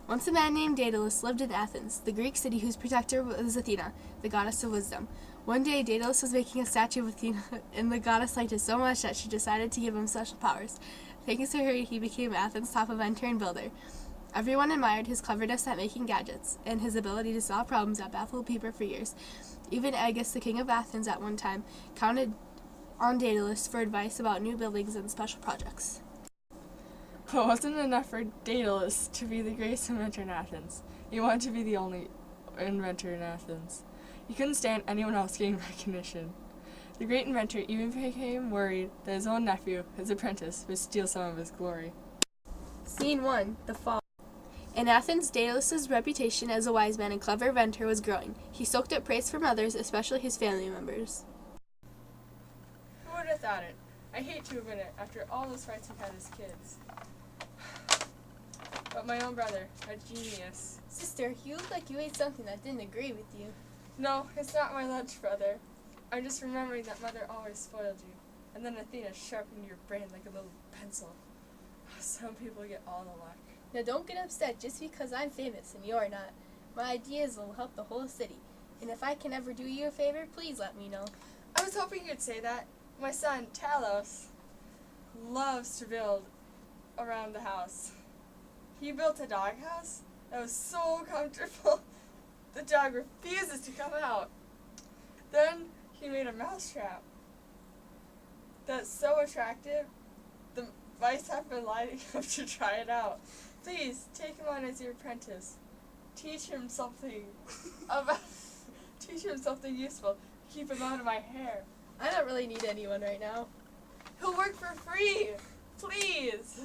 Once a man named Daedalus lived in Athens, the Greek city whose protector was Athena, the goddess of wisdom. One day, Daedalus was making a statue of Athena, and the goddess liked it so much that she decided to give him special powers. Thanks to her, he became Athens' top inventor and builder. Everyone admired his cleverness at making gadgets, and his ability to solve problems that baffled people for years. Even Agus, the king of Athens at one time, counted on Daedalus for advice about new buildings and special projects. But it wasn't enough for Daedalus to be the greatest inventor in Athens. He wanted to be the only inventor in Athens. He couldn't stand anyone else getting recognition. The great inventor even became worried that his own nephew, his apprentice, would steal some of his glory. Scene 1. The Fall. In Athens, Daedalus' reputation as a wise man and clever inventor was growing. He soaked up praise from others, especially his family members. Who would have thought it? I hate to admit it, after all those fights we've had as kids. But my own brother, a genius. Sister, you look like you ate something that didn't agree with you. No, it's not my lunch, brother. I'm just remembering that mother always spoiled you, and then Athena sharpened your brain like a little pencil. Some people get all the luck. Now don't get upset just because I'm famous and you're not. My ideas will help the whole city, and if I can ever do you a favor, please let me know. I was hoping you'd say that. My son, Talos, loves to build around the house. He built a doghouse that was so comfortable, the dog refuses to come out. Then he made a mousetrap that's so attractive, the mice have been lining up to try it out. Please, take him on as your apprentice. Teach him something useful. Keep him out of my hair. I don't really need anyone right now. He'll work for free. Please.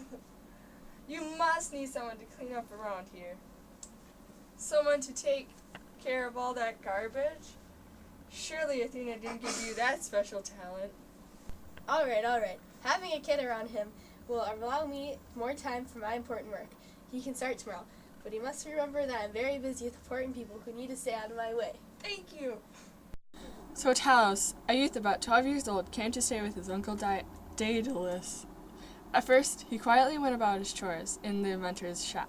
You must need someone to clean up around here. Someone to take care of all that garbage. Surely Athena didn't give you that special talent. All right. Having a kid around him will allow me more time for my important work. He can start tomorrow, but he must remember that I'm very busy with important people who need to stay out of my way. Thank you. So Talos, a youth about 12 years old, came to stay with his uncle Daedalus. At first, he quietly went about his chores in the inventor's shop.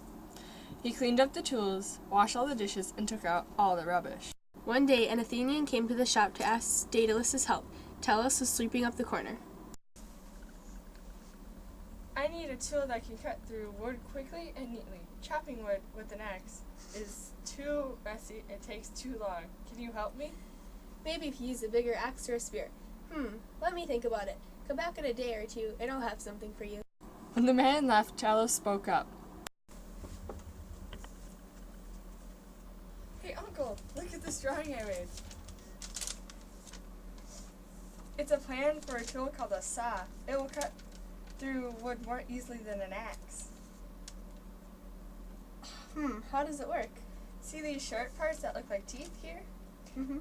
He cleaned up the tools, washed all the dishes, and took out all the rubbish. One day, an Athenian came to the shop to ask Daedalus' help. Talos was sweeping up the corner. I need a tool that can cut through wood quickly and neatly. Chopping wood with an axe is too messy and takes too long. Can you help me? Maybe if you use a bigger axe or a spear. Let me think about it. Come back in a day or two, and I'll have something for you. When the man left, Talos spoke up. Hey, Uncle, look at this drawing I made. It's a plan for a tool called a saw. It will cut through wood more easily than an axe. How does it work? See these sharp parts that look like teeth here?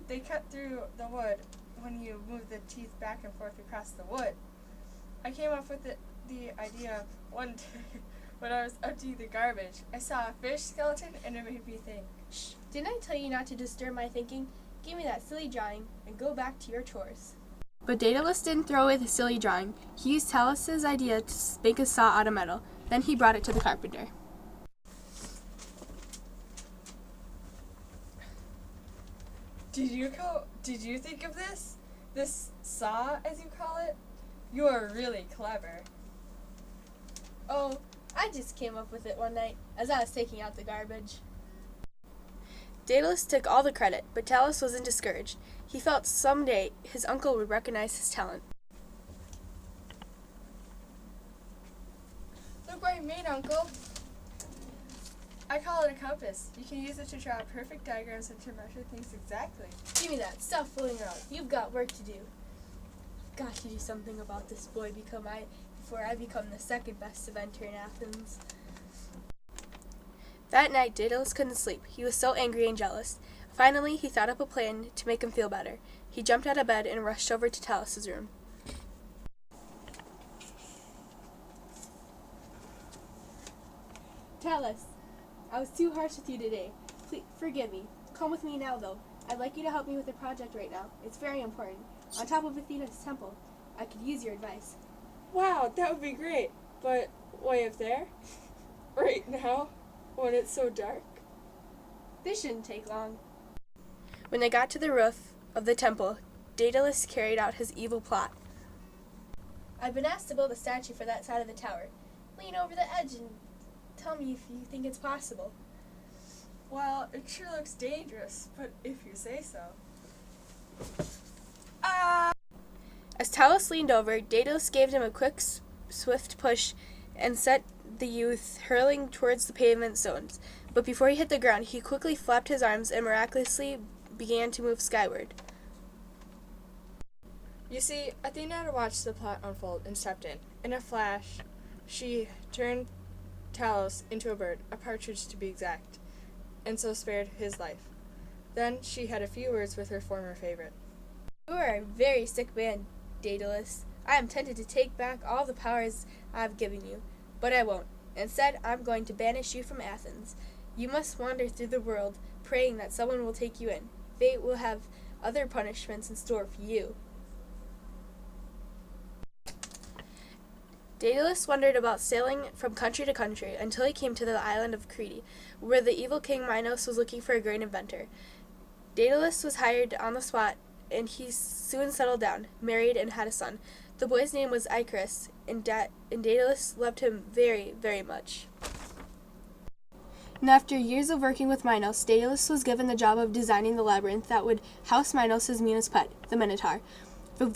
They cut through the wood when you move the teeth back and forth across the wood. I came up with the idea one day when I was emptying the garbage. I saw a fish skeleton and it made me think. Shh, didn't I tell you not to disturb my thinking? Give me that silly drawing and go back to your chores. But Daedalus didn't throw away the silly drawing. He used Talos' idea to make a saw out of metal. Then he brought it to the carpenter. Did you think of this? This saw, as you call it? You are really clever. Oh, I just came up with it one night as I was taking out the garbage. Daedalus took all the credit, but Talos wasn't discouraged. He felt someday his uncle would recognize his talent. Look what I made, Uncle. I call it a compass. You can use it to draw perfect diagrams and to measure things exactly. Give me that. Stop fooling around. You've got work to do. I've got to do something about this boy before I become the second best inventor in Athens. That night, Daedalus couldn't sleep. He was so angry and jealous. Finally, he thought up a plan to make him feel better. He jumped out of bed and rushed over to Talos' room. Talos, I was too harsh with you today. Please, forgive me. Come with me now, though. I'd like you to help me with the project right now. It's very important. On top of Athena's temple. I could use your advice. Wow, that would be great. But way up there? Right now? when it's so dark? This shouldn't take long. When they got to the roof of the temple, Daedalus carried out his evil plot. I've been asked to build a statue for that side of the tower. Lean over the edge and tell me if you think it's possible. Well, it sure looks dangerous, but if you say so. As Talos leaned over, Daedalus gave him a quick, swift push and set the youth hurling towards the pavement stones. But before he hit the ground, he quickly flapped his arms and miraculously began to move skyward. You see, Athena had watched the plot unfold and stepped in. In a flash, she turned Talos into a bird, a partridge to be exact, and so spared his life. Then she had a few words with her former favorite. You are a very sick man, Daedalus. I am tempted to take back all the powers I have given you, but I won't. Instead, I'm going to banish you from Athens. You must wander through the world, praying that someone will take you in. Fate will have other punishments in store for you. Daedalus wandered about, sailing from country to country, until he came to the island of Crete, where the evil king Minos was looking for a great inventor. Daedalus was hired on the spot, and he soon settled down, married, and had a son. The boy's name was Icarus, and Daedalus loved him very, very much. And after years of working with Minos, Daedalus was given the job of designing the labyrinth that would house Minos' meanest pet, the Minotaur. For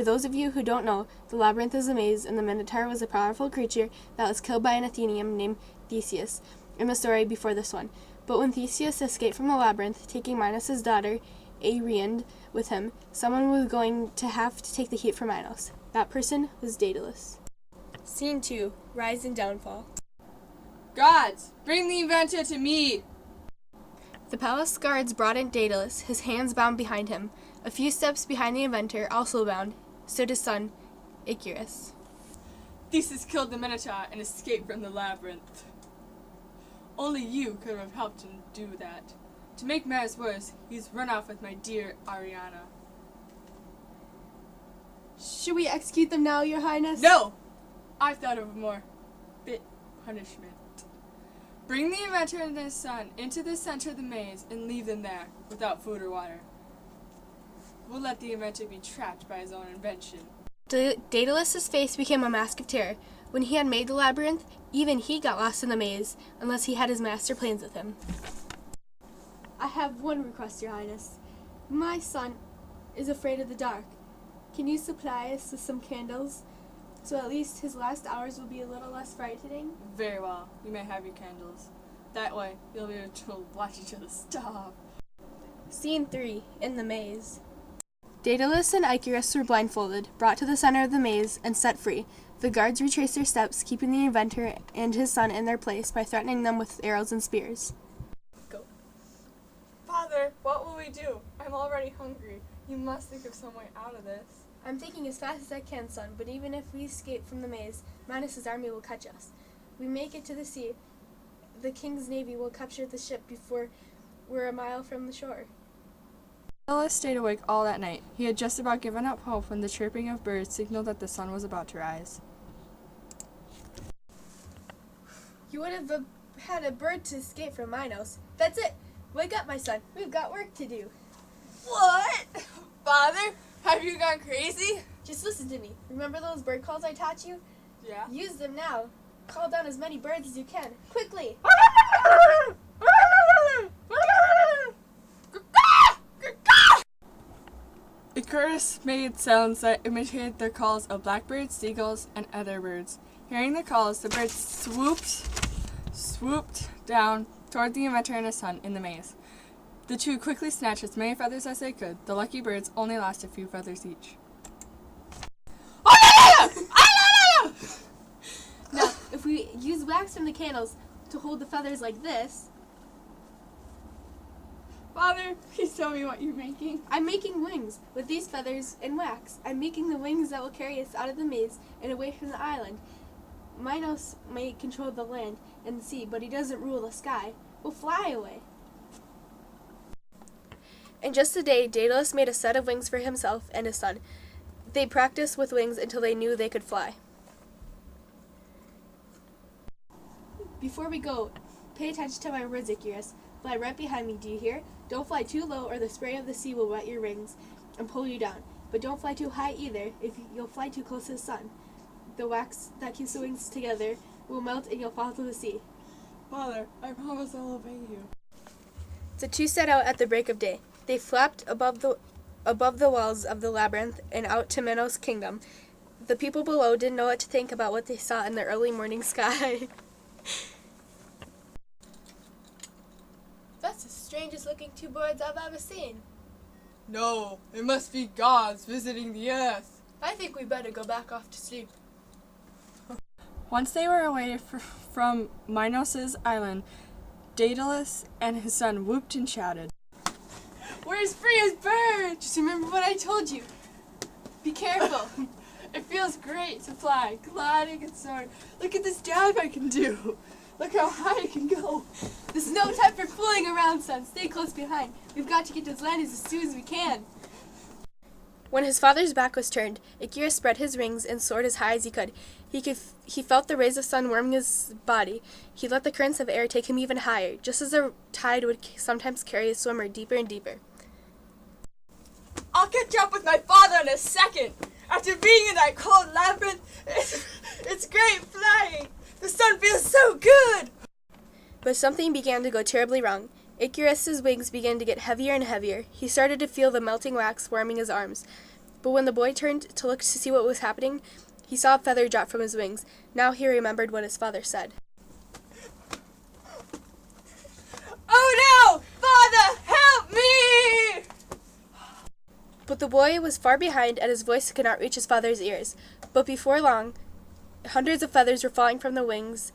those of you who don't know, the labyrinth is a maze, and the Minotaur was a powerful creature that was killed by an Athenian named Theseus in the story before this one. But when Theseus escaped from the labyrinth, taking Minos' daughter, Ariadne, with him, someone was going to have to take the heat for Minos. That person was Daedalus. Scene 2, Rise and Downfall. Gods, bring the inventor to me! The palace guards brought in Daedalus, his hands bound behind him. A few steps behind the inventor, also bound, stood his son, Icarus. Theseus killed the Minotaur and escaped from the labyrinth. Only you could have helped him do that. To make matters worse, he's run off with my dear Ariana. Should we execute them now, Your Highness? No! I've thought of a more fit punishment. Bring the inventor and his son into the center of the maze and leave them there, without food or water. We'll let the inventor be trapped by his own invention. Daedalus' face became a mask of terror. When he had made the labyrinth, even he got lost in the maze, unless he had his master plans with him. I have one request, Your Highness. My son is afraid of the dark. Can you supply us with some candles, so at least his last hours will be a little less frightening? Very well. You may have your candles. That way, you'll be able to watch each other starve. Scene 3, in the maze. Daedalus and Icarus were blindfolded, brought to the center of the maze, and set free. The guards retraced their steps, keeping the inventor and his son in their place by threatening them with arrows and spears. Go. Father, what will we do? I'm already hungry. You must think of some way out of this. I'm thinking as fast as I can, son, but even if we escape from the maze, Minos' army will catch us. We make it to the sea. The king's navy will capture the ship before we're a mile from the shore. Daedalus stayed awake all that night. He had just about given up hope when the chirping of birds signaled that the sun was about to rise. You would have had a bird to escape from Minos. That's it. Wake up, my son. We've got work to do. What? Father? Have you gone crazy? Just listen to me. Remember those bird calls I taught you? Yeah. Use them now. Call down as many birds as you can. Quickly! Icarus made sounds that imitated the calls of blackbirds, seagulls, and other birds. Hearing the calls, the birds swooped down toward the inventor and his son in the maze. The two quickly snatched as many feathers as they could. The lucky birds only lost a few feathers each. Now, if we use wax from the candles to hold the feathers like this... Father, please tell me what you're making. I'm making wings with these feathers and wax. I'm making the wings that will carry us out of the maze and away from the island. Minos may control the land and the sea, but he doesn't rule the sky. We'll fly away. In just a day, Daedalus made a set of wings for himself and his son. They practiced with wings until they knew they could fly. Before we go, Pay attention to my words, Icarus. Fly right behind me, do you hear? Don't fly too low or the spray of the sea will wet your wings and pull you down. But don't fly too high either, if you'll fly too close to the sun. The wax that keeps the wings together will melt and you'll fall to the sea. Father, I promise I'll obey you. The two set out at the break of day. They flapped above the walls of the labyrinth and out to Minos' kingdom. The people below didn't know what to think about what they saw in the early morning sky. That's the strangest looking two birds I've ever seen. No, it must be gods visiting the earth. I think we better go back off to sleep. Once they were away from Minos' island, Daedalus and his son whooped and shouted. We're as free as birds! Just remember what I told you. Be careful. It feels great to fly, gliding and soaring. Look at this dive I can do. Look how high I can go. There's no time for fooling around, son. Stay close behind. We've got to get to Atlantis as soon as we can. When his father's back was turned, Icarus spread his wings and soared as high as he could. He felt the rays of sun warming his body. He let the currents of air take him even higher, just as a tide would sometimes carry a swimmer deeper and deeper. I'll catch up with my father in a second. After being in that cold labyrinth, it's great flying. The sun feels so good. But something began to go terribly wrong. Icarus's wings began to get heavier and heavier. He started to feel the melting wax warming his arms. But when the boy turned to look to see what was happening, he saw a feather drop from his wings. Now he remembered what his father said. Oh no! Father, help me! But the boy was far behind, and his voice could not reach his father's ears. But before long, hundreds of feathers were falling from the wings.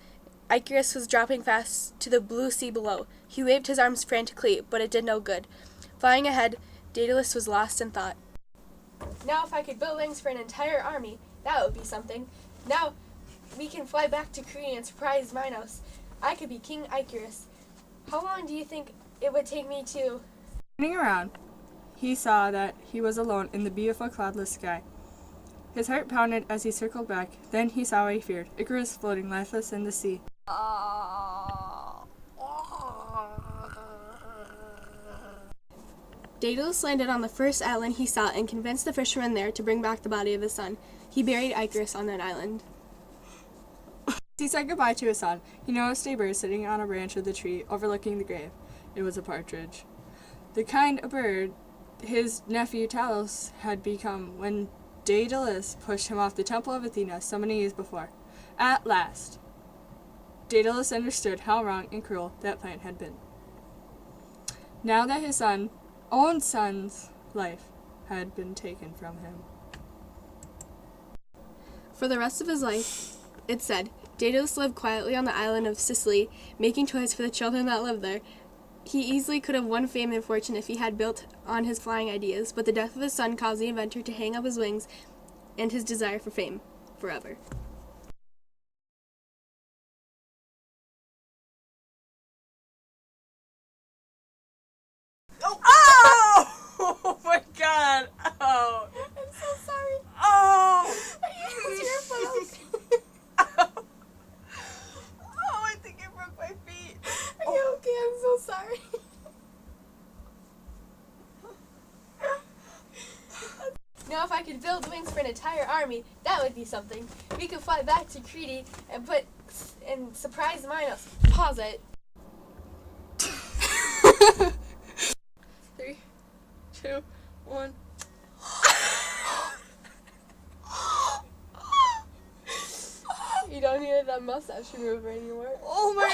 Icarus was dropping fast to the blue sea below. He waved his arms frantically, but it did no good. Flying ahead, Daedalus was lost in thought. Now if I could build wings for an entire army, that would be something. Now we can fly back to Crete and surprise Minos. I could be King Icarus. How long do you think it would take me to... Turning around, he saw that he was alone in the beautiful cloudless sky. His heart pounded as he circled back. Then he saw what he feared, Icarus floating lifeless in the sea. Daedalus landed on the first island he saw and convinced the fishermen there to bring back the body of his son. He buried Icarus on that island. He said goodbye to his son. He noticed a bird sitting on a branch of the tree overlooking the grave. It was a partridge. The kind of bird his nephew Talos had become when Daedalus pushed him off the temple of Athena so many years before. At last, Daedalus understood how wrong and cruel that plan had been. Now that his own son's life had been taken from him. For the rest of his life, it said, Daedalus lived quietly on the island of Sicily, making toys for the children that lived there. He easily could have won fame and fortune if he had built on his flying ideas, but the death of his son caused the inventor to hang up his wings and his desire for fame forever. Oh my god! Oh! I'm so sorry. Oh! It's your fault. Oh, I think I broke my feet. Are you okay? I'm so sorry. Now if I could build wings for an entire army, that would be something. We could fly back to Crete and surprise Minos. Pause it. 3, 2, 1. You don't need that mustache remover anymore. Oh my